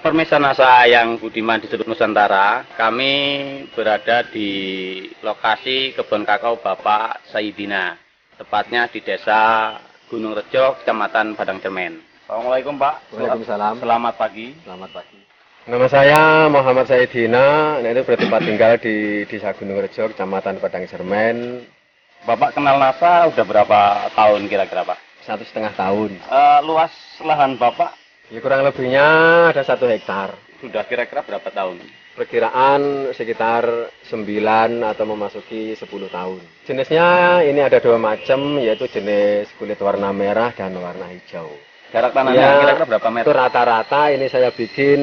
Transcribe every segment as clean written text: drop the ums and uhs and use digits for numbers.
Permisa Nasa yang Budiman di seluruh Nusantara, kami berada di lokasi kebun kakao Bapak Saidina, tepatnya di desa Gunung Rejo, Kecamatan Padang Cermen. Assalamualaikum Pak. Waalaikumsalam. Selamat pagi. Selamat pagi. Nama saya Muhammad Saidina, itu bertempat tinggal di Desa Gunung Rejo, Kecamatan Padang Cermen. Bapak kenal Nasa udah berapa tahun kira-kira Pak? 1,5 tahun. Luas lahan Bapak Ya kurang lebihnya ada 1 hektar. sudah kira-kira berapa tahun? Perkiraan sekitar 9 atau memasuki 10 tahun. Jenisnya ini ada 2 macam, yaitu jenis kulit warna merah dan warna hijau. Jarak tanahnya Ya, kira-kira berapa meter? Itu rata-rata ini saya bikin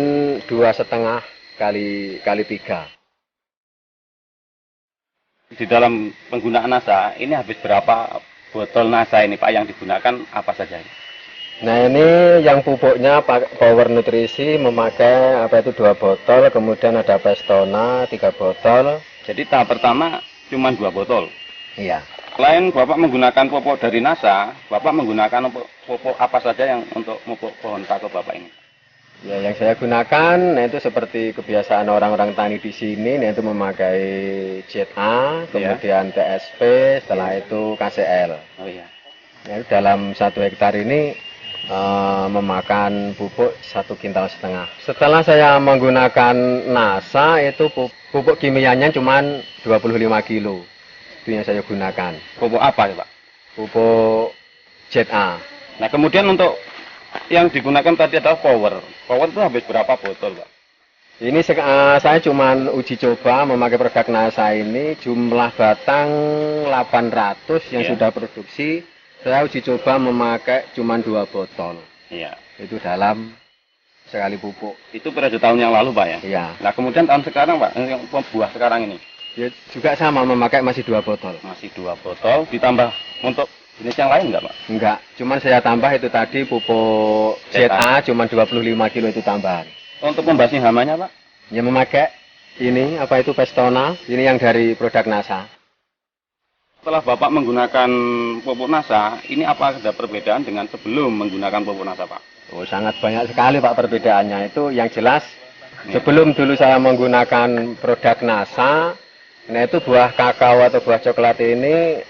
2,5 kali 3. Di dalam penggunaan NASA, ini habis berapa botol NASA ini Pak yang digunakan apa saja? Nah ini yang pupuknya Power Nutrisi memakai 2 botol, kemudian ada Pestona 3 botol. Jadi tahap pertama cuma 2 botol. Iya. Selain Bapak menggunakan pupuk dari NASA, Bapak menggunakan pupuk apa saja yang untuk pupuk pohon kakao Bapak ini? Ya yang saya gunakan itu seperti kebiasaan orang-orang tani di sini, yaitu memakai ZA, kemudian TSP, setelah itu KCL. Oh iya. Nah, dalam 1 hektar ini memakan pupuk 1,5 kintal. Setelah saya menggunakan NASA itu pupuk kimianya cuma 25 kilo. Itu yang saya gunakan. Pupuk apa ya Pak? Pupuk ZA. Nah kemudian untuk yang digunakan tadi adalah Power. Power itu habis berapa botol Pak? Ini saya cuma uji coba memakai produk NASA ini, jumlah batang 800 yang sudah produksi. Saya uji coba memakai cuma 2 botol. Iya. Itu dalam sekali pupuk. Itu periode tahun yang lalu Pak ya? Iya. Nah kemudian tahun sekarang Pak, yang buah sekarang ini? Ya juga sama, memakai masih 2 botol. Masih 2 botol, ditambah untuk jenis yang lain nggak Pak? Enggak, cuman saya tambah itu tadi pupuk ZA cuma 25 kilo itu tambahan. Untuk membasmi hamanya Pak? Ya memakai ini Pestona, ini yang dari produk NASA. Setelah Bapak menggunakan pupuk NASA, ini apa ada perbedaan dengan sebelum menggunakan pupuk NASA Pak? Oh sangat banyak sekali Pak perbedaannya. Itu yang jelas sebelum dulu saya menggunakan produk NASA, nah itu buah kakao atau buah coklat ini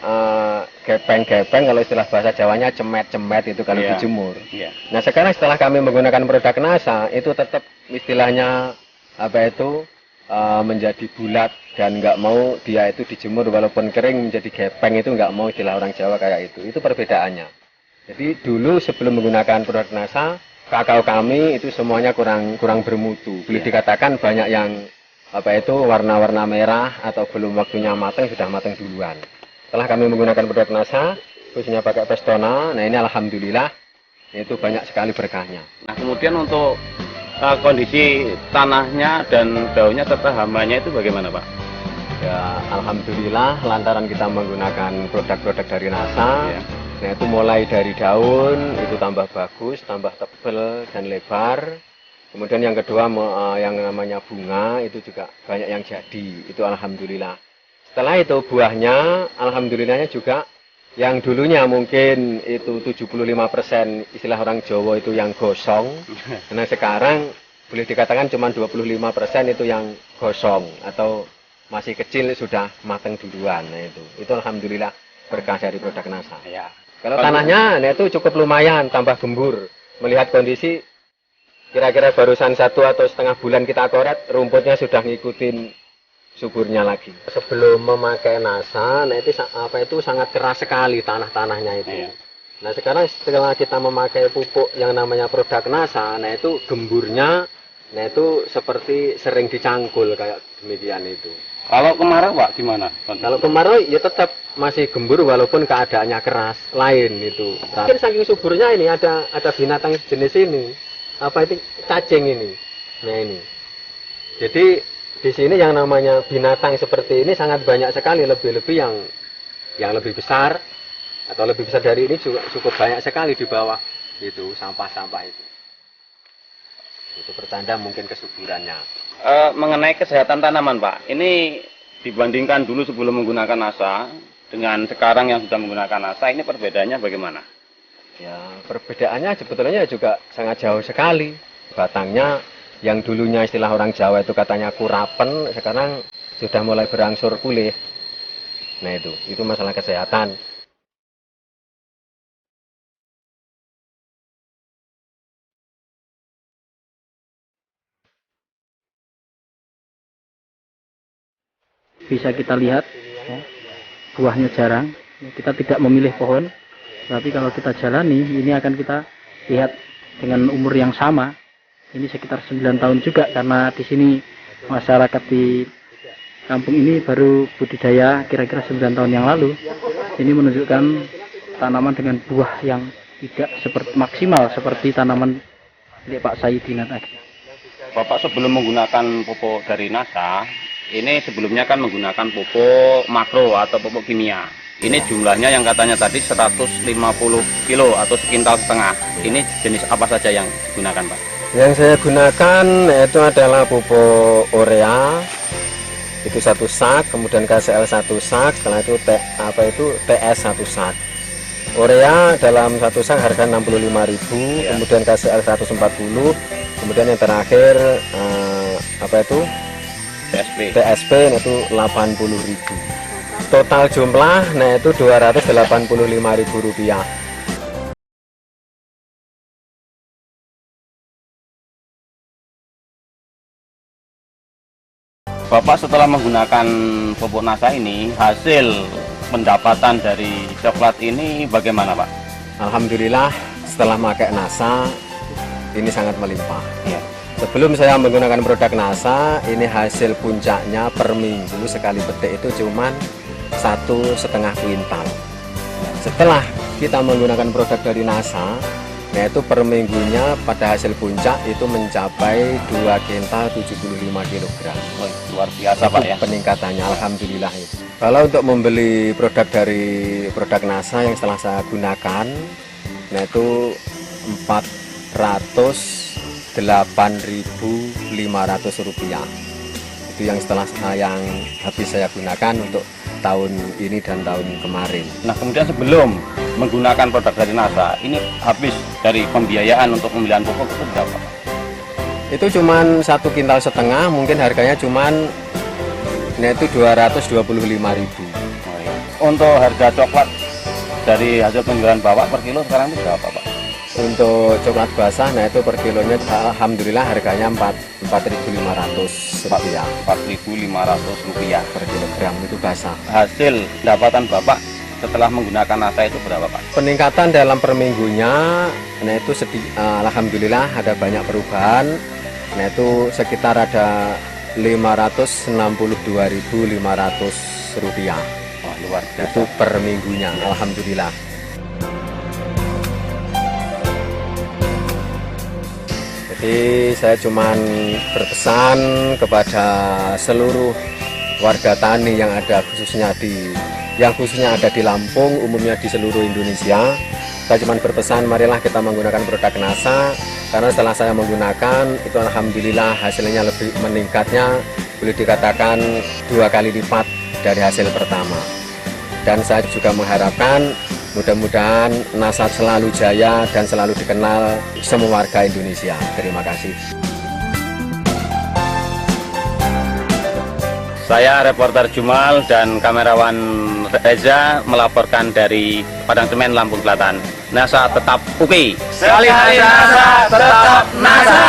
gepeng-gepeng, kalau istilah bahasa Jawanya cemet-cemet itu kalau dijemur. Nah sekarang setelah kami menggunakan produk NASA itu tetap istilahnya menjadi bulat dan nggak mau dia itu dijemur walaupun kering menjadi gepeng, itu nggak mau, istilah orang Jawa kayak itu perbedaannya. Jadi dulu sebelum menggunakan produk NASA, kakao kami itu semuanya kurang bermutu, boleh dikatakan banyak yang warna-warna merah atau belum waktunya matang sudah matang duluan. Setelah kami menggunakan produk NASA, khususnya pakai Pestona, nah ini alhamdulillah itu banyak sekali berkahnya. Nah kemudian untuk kondisi tanahnya dan daunnya serta hambanya itu bagaimana Pak? Ya alhamdulillah lantaran kita menggunakan produk-produk dari NASA, nah itu mulai dari daun itu tambah bagus, tambah tebal dan lebar. Kemudian yang kedua yang namanya bunga itu juga banyak yang jadi, itu alhamdulillah. Setelah itu buahnya alhamdulillahnya juga yang dulunya mungkin itu 75% istilah orang Jawa itu yang gosong. Nah sekarang boleh dikatakan cuma 25% itu yang gosong atau masih kecil sudah matang duluan. Nah itu alhamdulillah berkah dari produk NASA. Ya. Kalau tanahnya nah itu cukup lumayan, tambah gembur. Melihat kondisi kira-kira barusan 1 atau setengah bulan kita koret, rumputnya sudah ngikutin suburnya lagi. Sebelum memakai NASA, nah itu sangat keras sekali tanahnya itu. Nah sekarang setelah kita memakai pupuk yang namanya produk NASA, nah itu gemburnya, nah itu seperti sering dicangkul kayak demikian itu. Kalau kemarau Pak gimana? Kalau kemarau ya tetap masih gembur walaupun keadaannya keras, lain itu. Mungkin saking suburnya ini ada binatang jenis ini, cacing ini. Nah ini. Jadi di sini yang namanya binatang seperti ini sangat banyak sekali, lebih-lebih yang lebih besar atau lebih besar dari ini juga cukup banyak sekali di bawah itu sampah-sampah itu. Itu pertanda mungkin kesuburannya. Mengenai kesehatan tanaman Pak, ini dibandingkan dulu sebelum menggunakan NASA dengan sekarang yang sudah menggunakan NASA, ini perbedaannya bagaimana? Ya perbedaannya sebetulnya juga sangat jauh sekali. Batangnya yang dulunya istilah orang Jawa itu katanya kurapen, sekarang sudah mulai berangsur pulih. Nah itu masalah kesehatan. Bisa kita lihat ya, buahnya jarang, kita tidak memilih pohon, tapi kalau kita jalani ini akan kita lihat dengan umur yang sama. Ini sekitar 9 tahun juga, karena di sini masyarakat di kampung ini baru budidaya kira-kira 9 tahun yang lalu. Ini menunjukkan tanaman dengan buah yang tidak seperti maksimal seperti tanaman milik Pak Saidina tadi. Bapak sebelum menggunakan pupuk dari NASA, ini sebelumnya kan menggunakan pupuk makro atau pupuk kimia. Ini jumlahnya yang katanya tadi 150 kilo atau sekintal setengah. Ini jenis apa saja yang digunakan, Pak? Yang saya gunakan itu adalah pupuk urea, itu 1 sak, kemudian KCL 1 sak, setelah itu TS 1 sak. Urea dalam 1 sak harga 65.000, ya. Kemudian KCL 140, kemudian yang terakhir TSP itu 80.000. Total jumlah itu Rp285.000. Bapak setelah menggunakan pupuk NASA ini, hasil pendapatan dari coklat ini bagaimana, Pak? Alhamdulillah setelah pakai NASA ini sangat melimpah. Ya. Sebelum saya menggunakan produk NASA, ini hasil puncaknya per minggu sekali petik itu cuman 1,5 kuintal. Setelah kita menggunakan produk dari NASA, yaitu per minggunya pada hasil puncak itu mencapai 2 kintal 75 kg. Oh, luar biasa, Pak, ya. Peningkatannya alhamdulillah itu. Kalau untuk membeli produk dari produk NASA yang setelah saya gunakan, itu Rp408.500. Itu yang yang habis saya gunakan untuk tahun ini dan tahun kemarin. Nah, kemudian sebelum menggunakan produk dari NASA, ini habis dari pembiayaan untuk pembelian pupuk itu berapa? Itu cuman 1,5 kintal, mungkin harganya cuman itu 225.000. Oh, iya. Untuk harga coklat dari hasil penjualan Bapak per kilo sekarang itu berapa, Pak? Untuk coklat basah, itu per kilonya alhamdulillah harganya Rp4.500. Rp4.500 per kilogram itu basah. Hasil pendapatan Bapak setelah menggunakan NASA itu berapa, Pak? Peningkatan dalam per minggunya, itu alhamdulillah ada banyak perubahan. Itu sekitar ada Rp562.500. Wah, luar biasa. Itu per minggunya, alhamdulillah. Jadi saya cuman berpesan kepada seluruh warga tani yang ada khususnya ada di Lampung, umumnya di seluruh Indonesia. Saya cuman berpesan, marilah kita menggunakan produk NASA, karena setelah saya menggunakan itu alhamdulillah hasilnya lebih meningkatnya, boleh dikatakan 2 kali lipat dari hasil pertama. Dan saya juga mengharapkan mudah-mudahan NASA selalu jaya dan selalu dikenal semua warga Indonesia. Terima kasih. Saya reporter Jumal dan kamerawan Reza melaporkan dari Padang Semen, Lampung Selatan. NASA tetap oke. Sekali hari NASA tetap NASA.